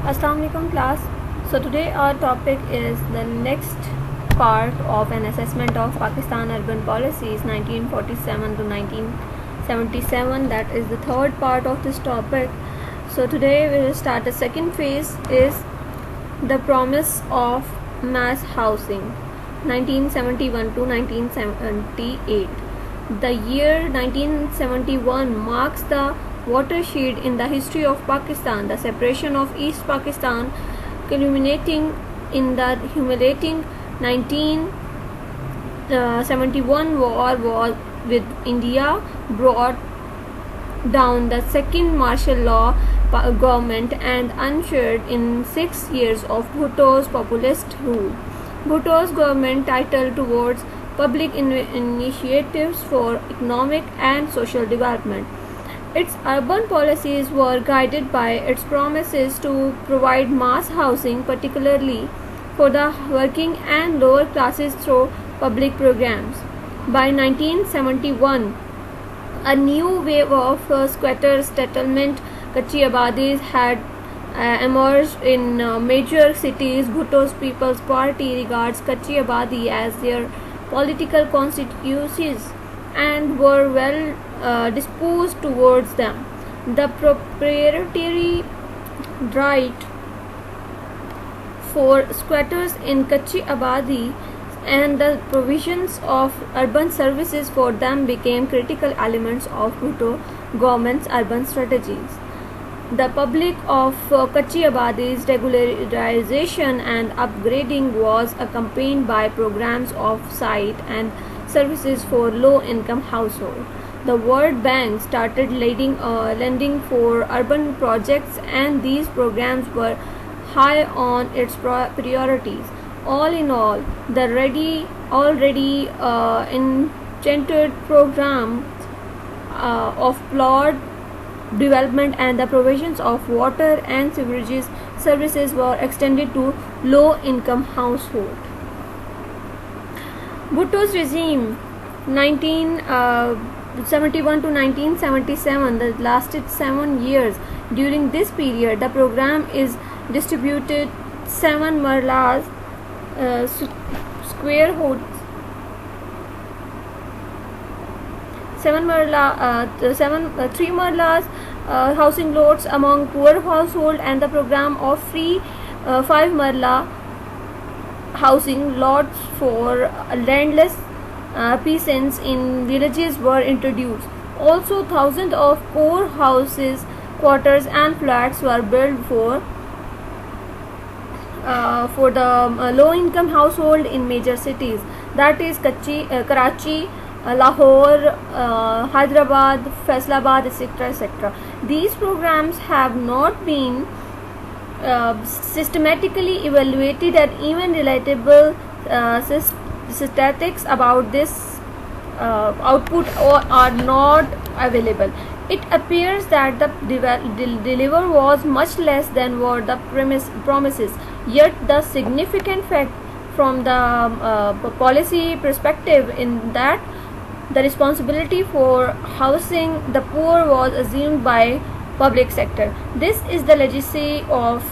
Assalamu alaikum class. So today our topic is the next part of an assessment of Pakistan urban policies 1947 to 1977. That is the third part of this topic. So today we will start the second phase is the promise of mass housing 1971 to 1978. The year 1971 marks the watershed in the history of Pakistan, the separation of East Pakistan culminating in the humiliating 1971 war with India brought down the second martial law government and ushered in 6 years of Bhutto's populist rule. Bhutto's government titled towards public initiatives for economic and social development. Its urban policies were guided by its promises to provide mass housing, particularly for the working and lower classes through public programs. By 1971, a new wave of squatter settlement Kachi Abadis had emerged in major cities. Bhutto's People's Party regards Kachi Abadi as their political constituencies and were well disposed towards them. The proprietary right for squatters in Kachi Abadi and the provisions of urban services for them became critical elements of Bhutto government's urban strategies. The public of Kachi Abadi's regularization and upgrading was accompanied by programs of site and services for low-income households. The World Bank started lending for urban projects, and these programs were high on its priorities. All in all, the already enchanted program of plot development and the provisions of water and sewerage services were extended to low-income households. Bhutto's regime 1971 to 1977 that lasted 7 years. During this period, the program is distributed 7 marlas square hoods. 3 marlas housing lots among poor households, and the program of free 5 marla housing lots for landless peasants in villages were introduced. Also, thousands of poor houses, quarters and flats were built for the low-income household in major cities, that is Karachi, Lahore, Hyderabad, Faisalabad, etc. These programs have not been systematically evaluated, and even relatable statistics about this output are not available. It appears that the deliver was much less than were the promises. Yet the significant fact from the policy perspective in that the responsibility for housing the poor was assumed by public sector. This is the legacy of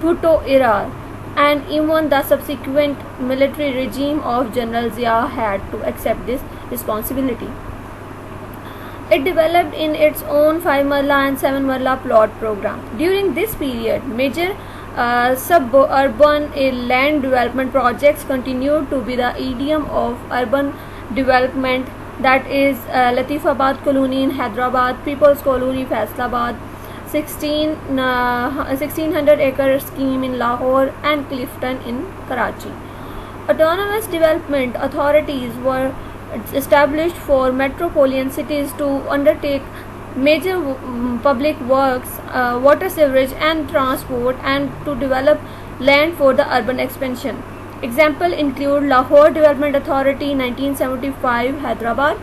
Bhutto era, and even the subsequent military regime of General Zia had to accept this responsibility. It developed in its own 5 marla and 7 marla plot program. During this period, major suburban land development projects continued to be the idiom of urban development, that is Latifabad colony in Hyderabad, People's Colony Faisalabad, 1600 acre scheme in Lahore, and Clifton in Karachi. Autonomous development authorities were established for metropolitan cities to undertake major public works, water, sewerage and transport, and to develop land for the urban expansion. Example include Lahore Development Authority 1975, Hyderabad,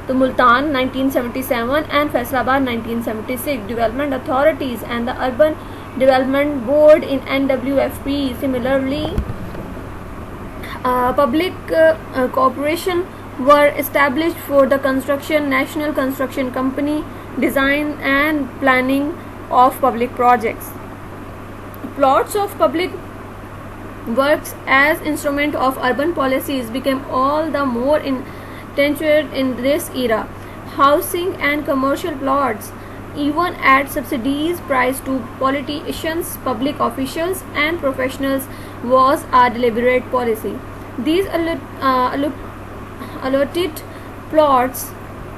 to Multan 1977, and Faisalabad 1976 development authorities, and the Urban Development Board in NWFP. Similarly, public cooperation were established for the construction, National Construction Company, design and planning of public projects. Plots of public works as instrument of urban policies became all the more intensified in this era. Housing and commercial plots even at subsidies priced to politicians, public officials, and professionals was a deliberate policy. These allotted plots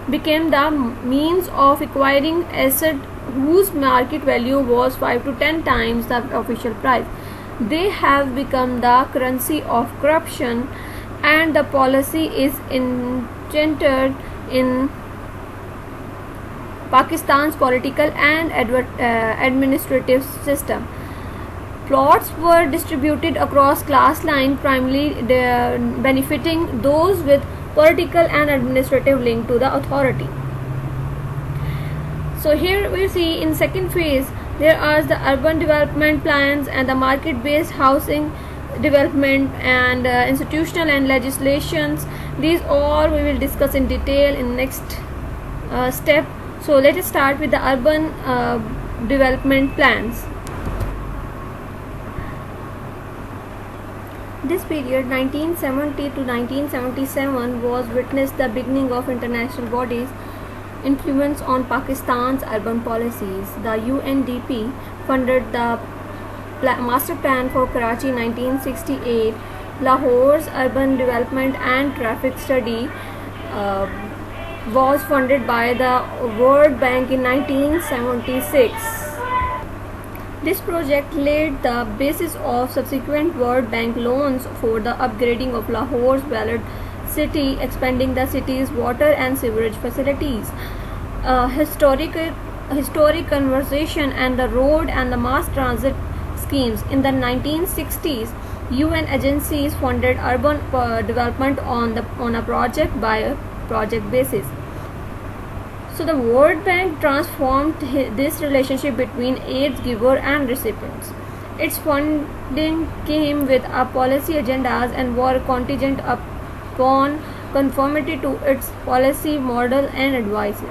became the means of acquiring assets whose market value was 5 to 10 times the official price. They have become the currency of corruption, and the policy is engendered in Pakistan's political and administrative system. Plots were distributed across class lines, primarily benefiting those with political and administrative link to the authority. So here we see in second phase there are the urban development plans and the market-based housing development and institutional and legislations. These all we will discuss in detail in next step. So let us start with the urban development plans. This period 1970 to 1977 was witnessed the beginning of international bodies' influence on Pakistan's urban policies. The UNDP funded the Master Plan for Karachi 1968, Lahore's urban development and traffic study was funded by the World Bank in 1976. This project laid the basis of subsequent World Bank loans for the upgrading of Lahore's walled city, expanding the city's water and sewerage facilities, historic conservation and the road and the mass transit schemes. In the 1960s, UN agencies funded urban development on a project by a project basis. So the World Bank transformed this relationship between aid giver and recipients. Its funding came with a policy agendas and were contingent upon conformity to its policy model and advices.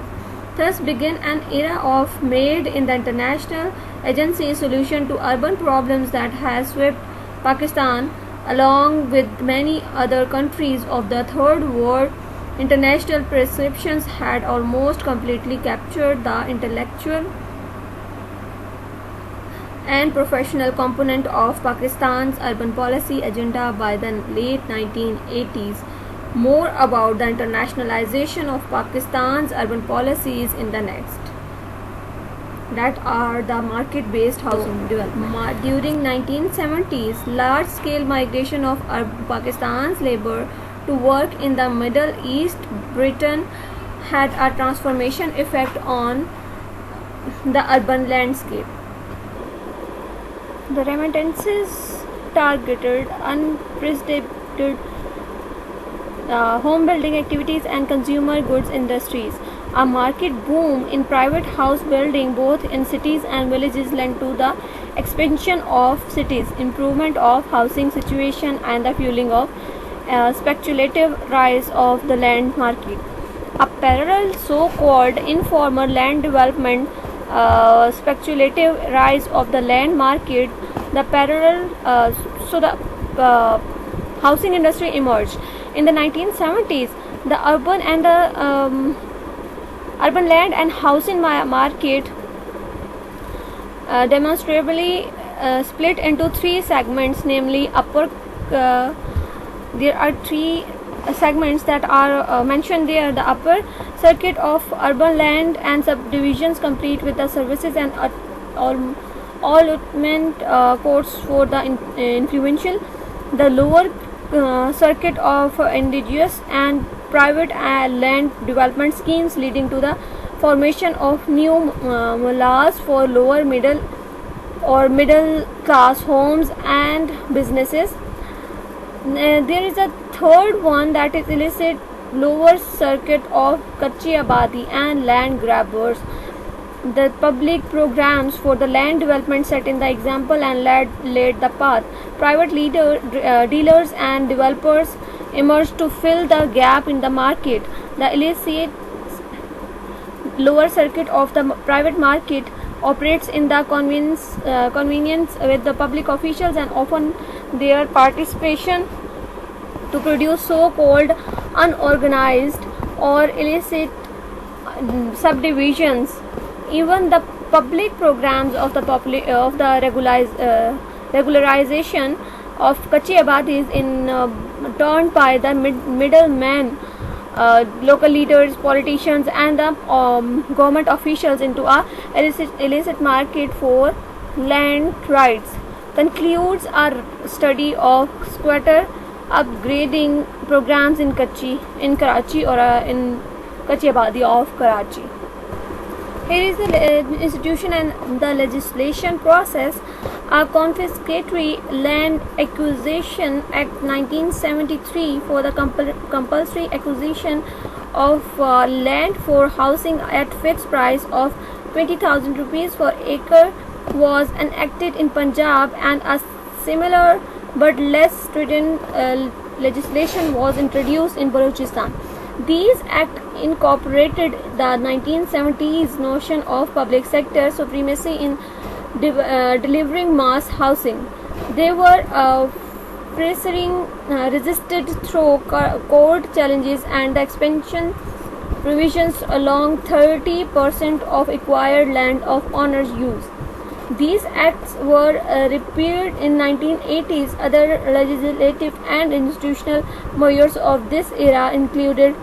Thus began an era of made in the international agency solution to urban problems that has swept Pakistan along with many other countries of the third world. International perceptions had almost completely captured the intellectual and professional component of Pakistan's urban policy agenda by the late 1980s. More about the internationalization of Pakistan's urban policies in the next. That are the market-based housing development. During 1970s, large-scale migration of Pakistan's labor to work in the Middle East, Britain had a transformation effect on the urban landscape. The remittances targeted unprecedented home building activities and consumer goods industries. A market boom in private house building both in cities and villages led to the expansion of cities, improvement of housing situation and the fueling of speculative rise of the land market. A parallel so-called informal land development, speculative rise of the land market, the housing industry emerged. In the 1970s, the urban land and housing market demonstrably split into three segments, namely there are three segments that are mentioned there. The upper circuit of urban land and subdivisions complete with the services and allotment courts for the influential. The lower circuit of indigenous and private land development schemes leading to the formation of new laws for lower middle class homes and businesses. There is a third one, that is illicit lower circuit of Kachi Abadi and land grabbers. The public programs for the land development set in the example and laid the path. Private dealers and developers emerged to fill the gap in the market. The illicit lower circuit of the private market operates in the convenience with the public officials, and often their participation to produce so-called unorganized or illicit subdivisions. Even the public programs of the regularization of Kachi Abadis in turned by the middlemen, local leaders, politicians, and the government officials into a illicit market for land rights. Concludes our study of squatter upgrading programs in Karachi, or in Kachi Abadi of Karachi. Here is the institution and the legislation process. A Confiscatory Land Acquisition Act 1973 for the compulsory acquisition of land for housing at fixed price of 20,000 rupees per acre was enacted in Punjab, and a similar but less stringent legislation was introduced in Balochistan. These acts incorporated the 1970s notion of public sector supremacy in delivering mass housing. They were pressing resisted through court challenges and the expansion provisions along 30% of acquired land of owners' use. These acts were repealed in 1980s. Other legislative and institutional measures of this era included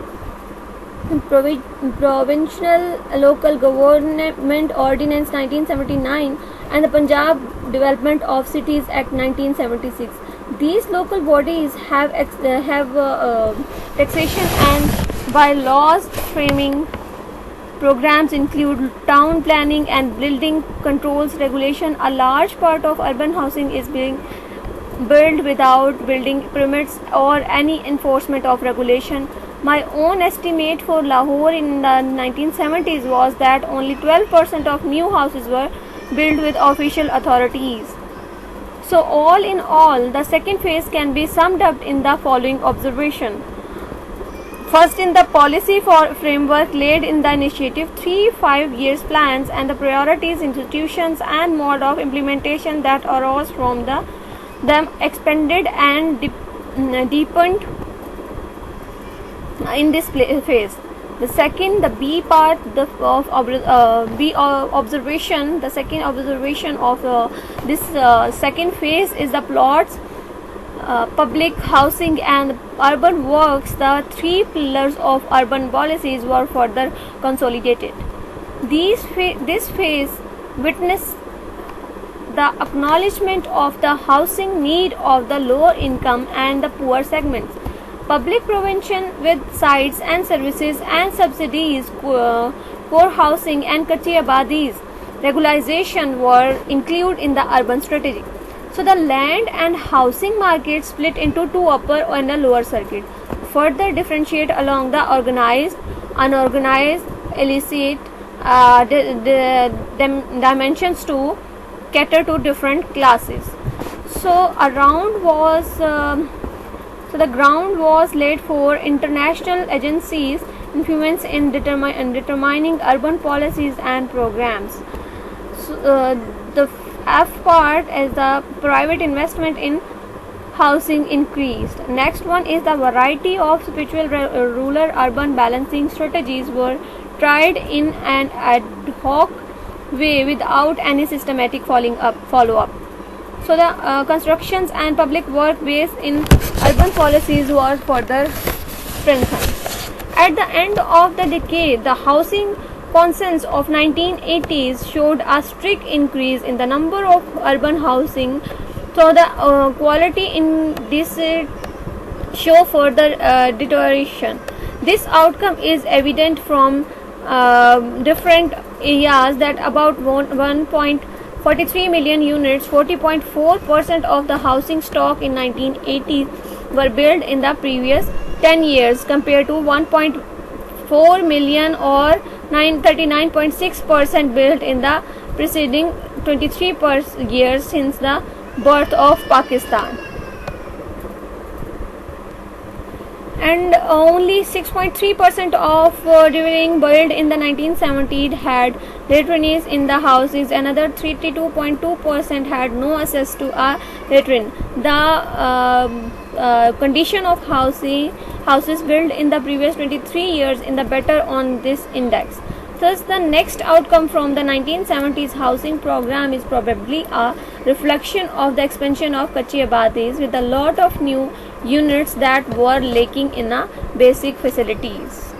Provincial Local Government Ordinance 1979 and the Punjab Development of Cities Act 1976. These local bodies have taxation and bylaws framing programs include town planning and building controls regulation. A large part of urban housing is being built without building permits or any enforcement of regulation. My own estimate for Lahore in the 1970s was that only 12% of new houses were built with official authorities. So all in all, the second phase can be summed up in the following observation. First, in the policy framework laid in the initiative, 3 5-year plans and the priorities, institutions and mode of implementation that arose from them expanded and deepened in this phase. The second, the B part, observation. The second observation of this second phase is the plots, public housing and urban works. The three pillars of urban policies were further consolidated. This phase witnessed the acknowledgement of the housing need of the lower income and the poor segments. Public prevention with sites and services and subsidies, core housing and Kachi Abadis regularization were included in the urban strategy. So the land and housing market split into two upper and a lower circuit. Further differentiate along the organized, unorganized, illicit dimensions to cater to different classes. So the ground was laid for international agencies' influence in determining urban policies and programs. So, the F part is the private investment in housing increased. Next one is the variety of spiritual rural-urban balancing strategies were tried in an ad hoc way without any systematic follow-up. So the constructions and public work based in urban policies were further strengthened. At the end of the decade, the housing consensus of 1980s showed a strict increase in the number of urban housing. So the quality in this show further deterioration. This outcome is evident from different areas that about 1.43 million units, 40.4% of the housing stock in 1980 were built in the previous 10 years compared to 1.4 million or 39.6% built in the preceding 23 years since the birth of Pakistan. and only 6.3% of dwellings built in the 1970s had latrines in the houses. Another 32.2% had no access to a latrine. The condition of houses built in the previous 23 years in the better on this index. Thus, the next outcome from the 1970s housing program is probably a reflection of the expansion of Kachi Abadis with a lot of new units that were lacking in basic facilities.